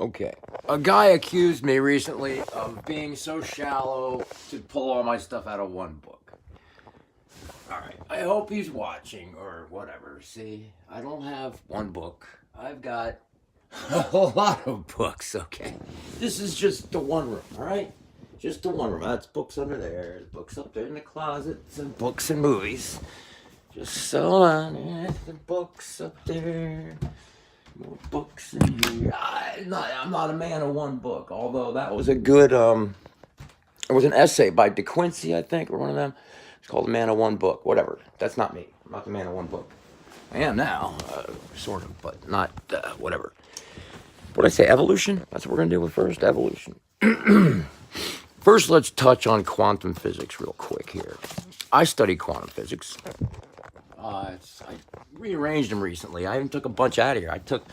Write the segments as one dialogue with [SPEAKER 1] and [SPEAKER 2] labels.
[SPEAKER 1] Okay. A guy accused me recently of being so shallow to pull all my stuff out of one book. Alright, I hope he's watching or whatever. See, I don't have one book. I've got a lot of books, okay? This is just the one room, alright? Just the one room. That's books under there, books up there in the closet, some books and movies. Just so on, the books up there. More books in here. I'm not a man of one book, although that was a good, it was an essay by De Quincey, I think, or one of them. It's called A Man of One Book, whatever. That's not me. I'm not the man of one book. I am now, sort of, but not, whatever. What did I say, evolution? That's what we're going to do with first, evolution. First, let's touch on quantum physics real quick here. I study quantum physics. I rearranged them recently. I even took a bunch out of here. I took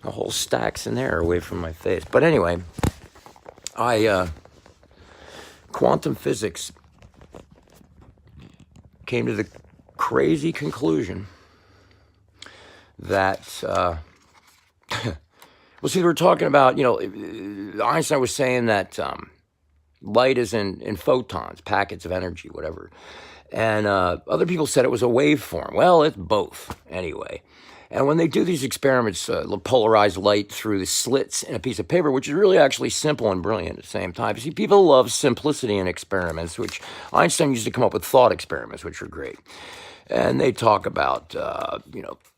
[SPEAKER 1] a whole stacks in there away from my face. But anyway, quantum physics came to the crazy conclusion that, well, see, we were talking about, Einstein was saying that light is in photons, packets of energy, whatever. And other people said it was a waveform. Well, it's both, anyway. And when they do these experiments, polarize light through the slits in a piece of paper, which is really actually simple and brilliant at the same time. You see, people love simplicity in experiments, which Einstein used to come up with thought experiments, which are great. And they talk about,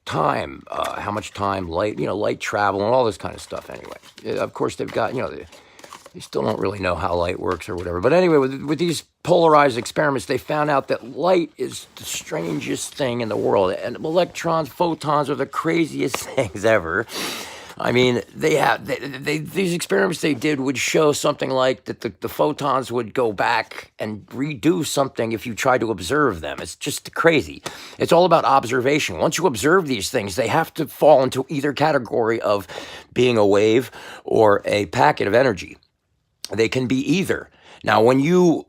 [SPEAKER 1] time, how much time, light travel, and all this kind of stuff anyway. Of course, they've got, they still don't really know how light works or whatever. But anyway, with these polarized experiments, they found out that light is the strangest thing in the world. And electrons, photons are the craziest things ever. I mean, these experiments they did would show something like that the photons would go back and redo something if you tried to observe them. It's just crazy. It's all about observation. Once you observe these things, they have to fall into either category of being a wave or a packet of energy. They can be either. Now, when you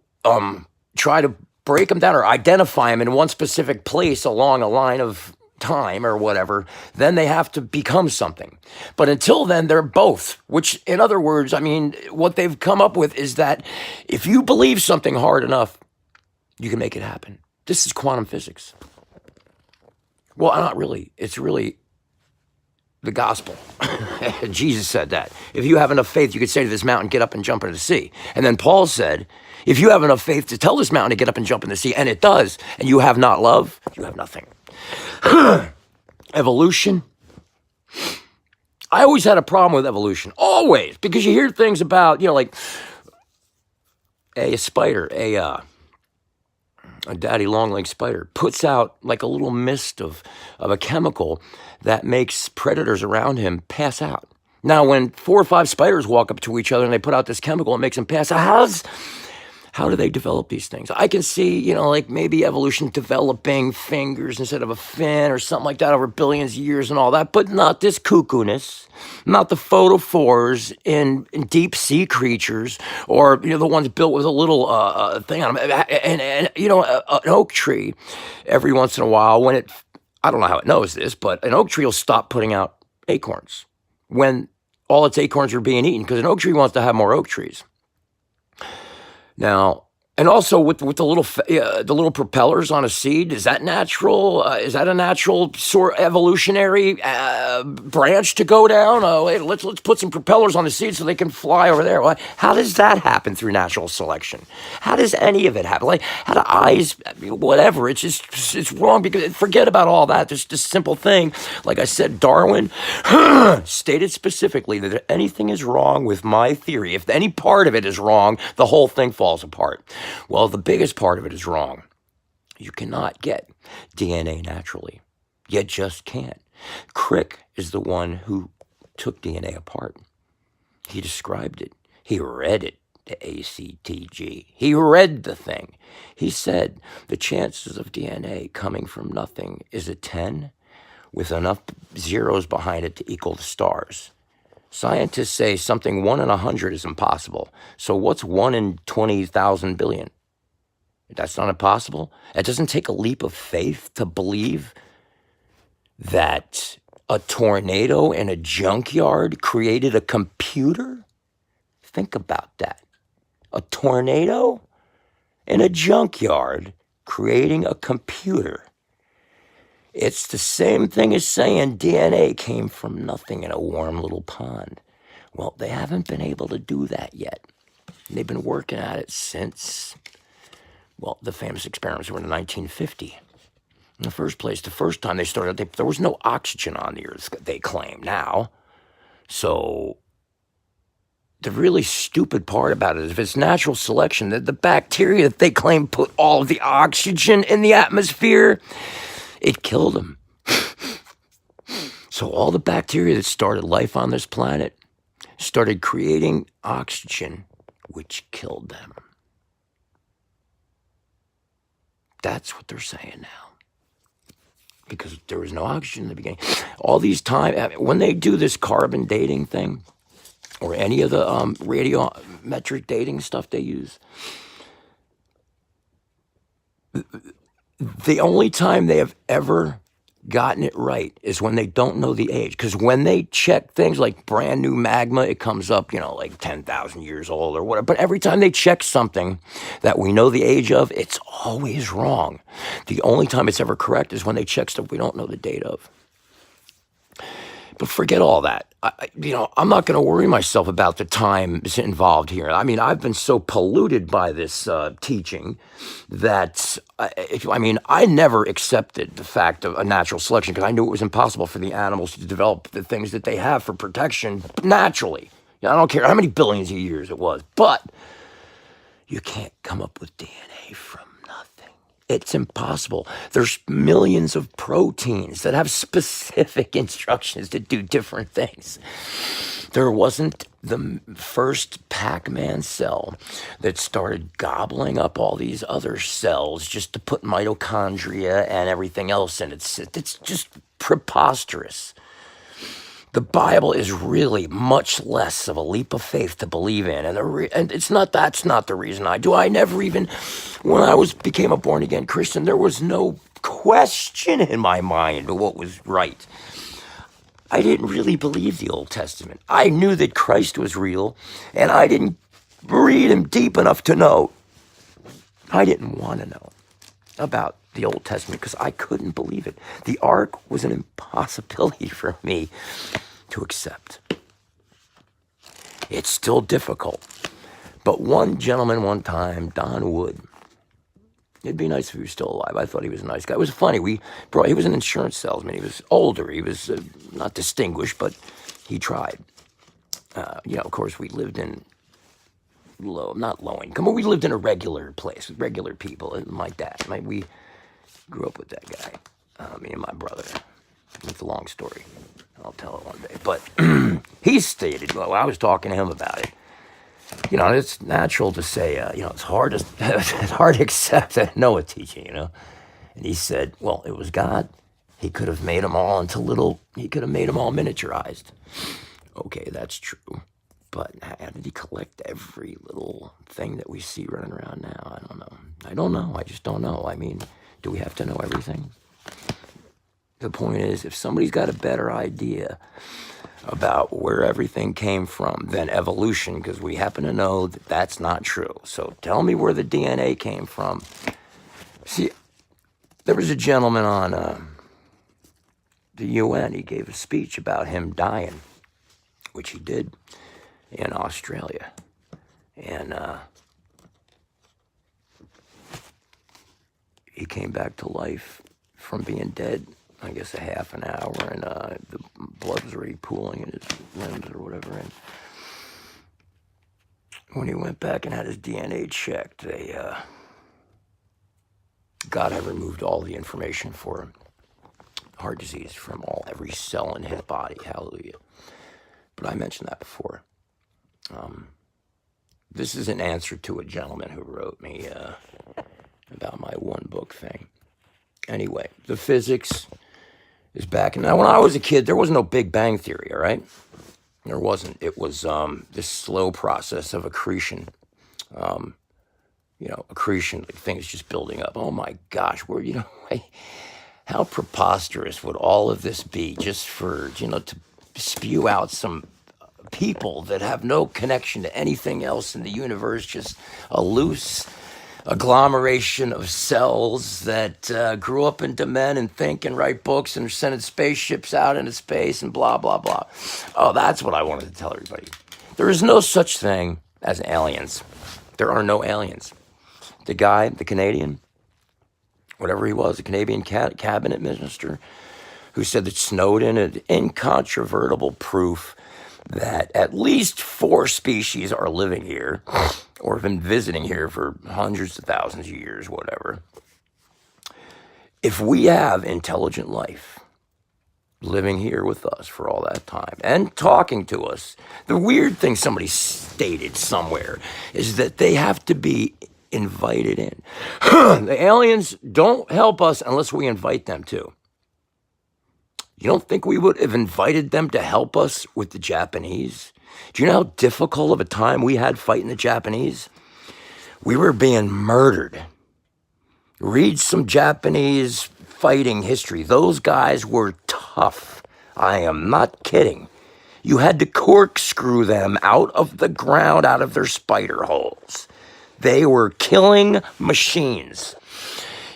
[SPEAKER 1] try to break them down or identify them in one specific place along a line of time or whatever, then they have to become something. But until then, they're both, which in other words, I mean, what they've come up with is that if you believe something hard enough, you can make it happen. This is quantum physics. Well, not really. It's really the gospel. Jesus said that. If you have enough faith, you could say to this mountain, get up and jump into the sea. And then Paul said, if you have enough faith to tell this mountain to get up and jump in the sea, and it does, and you have not love, you have nothing. Evolution. I always had a problem with evolution. Always. Because you hear things about, like a spider, a daddy long-legged spider puts out like a little mist of a chemical that makes predators around him pass out. Now, when 4 or 5 spiders walk up to each other and they put out this chemical, it makes them pass out. How do they develop these things? I can see, like maybe evolution developing fingers instead of a fin or something like that over billions of years and all that, but not this cuckoo-ness, not the photophores in deep sea creatures or, the ones built with a little thing on them. And an oak tree, every once in a while, when I don't know how it knows this, but an oak tree will stop putting out acorns when all its acorns are being eaten because an oak tree wants to have more oak trees. Now, and also with the little propellers on a seed, is that natural? Is that a natural sort of evolutionary branch to go down? Wait, let's put some propellers on the seed so they can fly over there. Well, how does that happen through natural selection? How does any of it happen? Like, how do eyes, whatever? It's wrong because forget about all that. There's this simple thing. Like I said, Darwin stated specifically that if anything is wrong with my theory, if any part of it is wrong, the whole thing falls apart. Well, the biggest part of it is wrong. You cannot get DNA naturally. You just can't. Crick is the one who took DNA apart. He described it. He read it, the ACTG. He read the thing. He said the chances of DNA coming from nothing is a 10 with enough zeros behind it to equal the stars. Scientists say something 1 in 100 is impossible. So what's 1 in 20,000 billion? That's not impossible. It doesn't take a leap of faith to believe that A tornado in a junkyard created a computer? Think about that. A tornado in a junkyard creating a computer. It's the same thing as saying DNA came from nothing in a warm little pond. Well, they haven't been able to do that yet. They've been working at it since, well, the famous experiments were in 1950. In the first place, the first time they started, there was no oxygen on the Earth, they claim now. So the really stupid part about it is if it's natural selection, the bacteria that they claim put all of the oxygen in the atmosphere, it killed them. So all the bacteria that started life on this planet started creating oxygen, which killed them. That's what they're saying now. Because there was no oxygen in the beginning. All these time, when they do this carbon dating thing, or any of the radiometric dating stuff they use, the only time they have ever gotten it right is when they don't know the age. Because when they check things like brand new magma, it comes up, like 10,000 years old or whatever. But every time they check something that we know the age of, it's always wrong. The only time it's ever correct is when they check stuff we don't know the date of. But forget all that. I'm not going to worry myself about the time involved here. I mean, I've been so polluted by this teaching that, I never accepted the fact of a natural selection because I knew it was impossible for the animals to develop the things that they have for protection naturally. I don't care how many billions of years it was, but you can't come up with DNA from nothing. It's impossible. There's millions of proteins that have specific instructions to do different things. There wasn't the first Pac-Man cell that started gobbling up all these other cells just to put mitochondria and everything else in. It's just preposterous. The Bible is really much less of a leap of faith to believe in, and that's not the reason I do. I never even, when I became a born again Christian, there was no question in my mind of what was right. I didn't really believe the Old Testament. I knew that Christ was real, and I didn't read him deep enough to know. I didn't want to know about the Old Testament because I couldn't believe it. The ark was an impossibility for me to accept. It's still difficult. But one gentleman one time, Don Wood, it'd be nice if he was still alive. I thought he was a nice guy. It was funny. He was an insurance salesman. He was older. He was not distinguished, but he tried. Of course, we lived in not low income, but we lived in a regular place with regular people. And my dad, we grew up with that guy, me and my brother. It's a long story. I'll tell it one day. But he stated, well, I was talking to him about it. It's natural to say, it's hard to accept that Noah teaching, And he said, well, it was God. He could have made them all he could have made them all miniaturized. Okay, that's true. But how did he collect every little thing that we see running around now? I don't know. I just don't know. Do we have to know everything? The point is, if somebody's got a better idea about where everything came from than evolution, because we happen to know that that's not true. So tell me where the DNA came from. See, there was a gentleman on the UN. He gave a speech about him dying, which he did in Australia. And he came back to life from being dead, I guess, a half an hour, and the blood was already pooling in his limbs or whatever. And when he went back and had his DNA checked, God had removed all the information for him. Heart disease from every cell in his body. Hallelujah. But I mentioned that before. This is an answer to a gentleman who wrote me about my one book thing. Anyway, the physics is back. Now, when I was a kid, there was no Big Bang Theory, all right? There wasn't. It was this slow process of accretion. Accretion, like things just building up. Oh my gosh, How preposterous would all of this be just for, to spew out some people that have no connection to anything else in the universe, just a loose agglomeration of cells that grew up into men and think and write books and are sending spaceships out into space and blah, blah, blah. Oh, that's what I wanted to tell everybody. There is no such thing as aliens. There are no aliens. The guy, the Canadian, whatever he was, a Canadian cabinet minister, who said that Snowden had incontrovertible proof that at least 4 species are living here or have been visiting here for hundreds of thousands of years, whatever. If we have intelligent life living here with us for all that time and talking to us, the weird thing somebody stated somewhere is that they have to be invited in. The aliens don't help us unless we invite them to. You don't think we would have invited them to help us with the Japanese? Do you know how difficult of a time we had fighting the Japanese? We were being murdered. Read some Japanese fighting history. Those guys were tough. I am not kidding. You had to corkscrew them out of the ground, out of their spider holes. They were killing machines.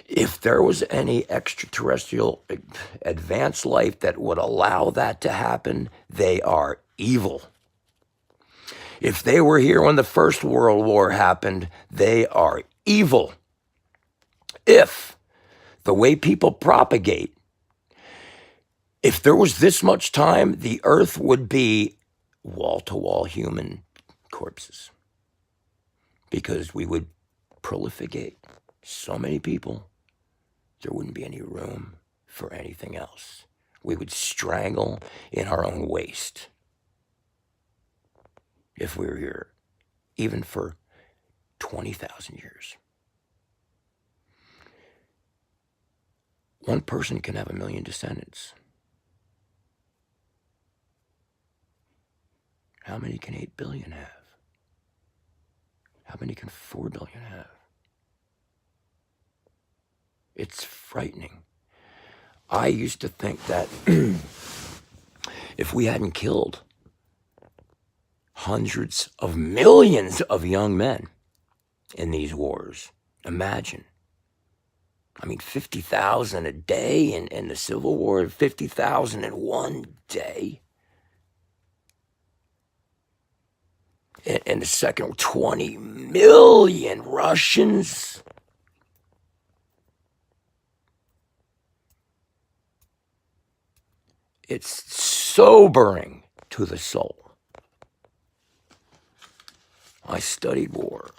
[SPEAKER 1] If there was any extraterrestrial advanced life that would allow that to happen, they are evil. If they were here when the First World War happened, they are evil. If the way people propagate, if there was this much time, the earth would be wall-to-wall human corpses. Because we would proliferate so many people, there wouldn't be any room for anything else. We would strangle in our own waste if we were here, even for 20,000 years. One person can have 1 million descendants. How many can 8 billion have? How many can 4 billion have? It's frightening. I used to think that if we hadn't killed hundreds of millions of young men in these wars, imagine. I mean, 50,000 a day in the Civil War, 50,000 in one day. In the second, 20 million Russians. It's sobering to the soul. I studied war.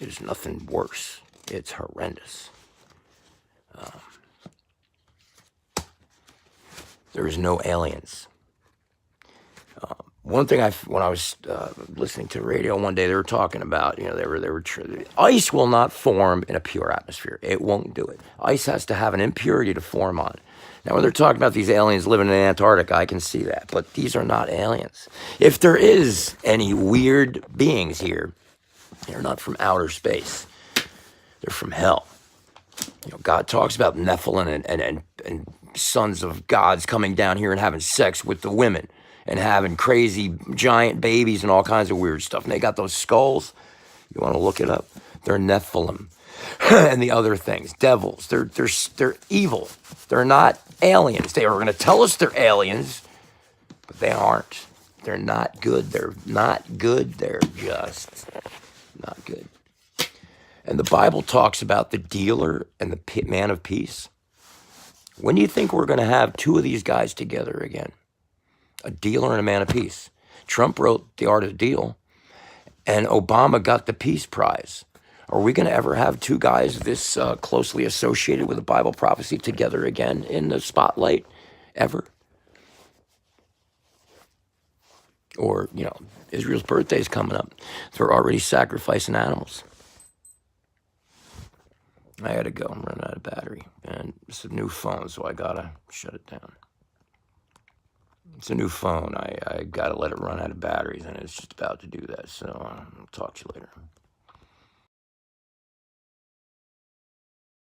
[SPEAKER 1] It is nothing worse. It's horrendous. There is no aliens. One thing when I was listening to radio one day, they were talking about, ice will not form in a pure atmosphere. It won't do it. Ice has to have an impurity to form on. Now, when they're talking about these aliens living in Antarctica, I can see that, but these are not aliens. If there is any weird beings here, they're not from outer space. They're from hell. God talks about Nephilim and sons of gods coming down here and having sex with the women and having crazy giant babies and all kinds of weird stuff. And they got those skulls. You want to look it up? They're Nephilim. And the other things, devils. They're evil. They're not aliens. They are going to tell us they're aliens, but they aren't. They're not good. They're not good. They're just not good. And the Bible talks about the dealer and the man of peace. When do you think we're going to have 2 of these guys together again? A dealer and a man of peace. Trump wrote The Art of the Deal, and Obama got the Peace Prize. Are we going to ever have 2 guys this closely associated with a Bible prophecy together again in the spotlight? Ever? Or, Israel's birthday is coming up. They're already sacrificing animals. I gotta go. I'm running out of battery. And it's a new phone, so I gotta shut it down. It's a new phone. I gotta let it run out of batteries, and it's just about to do that. So I'll talk to you later.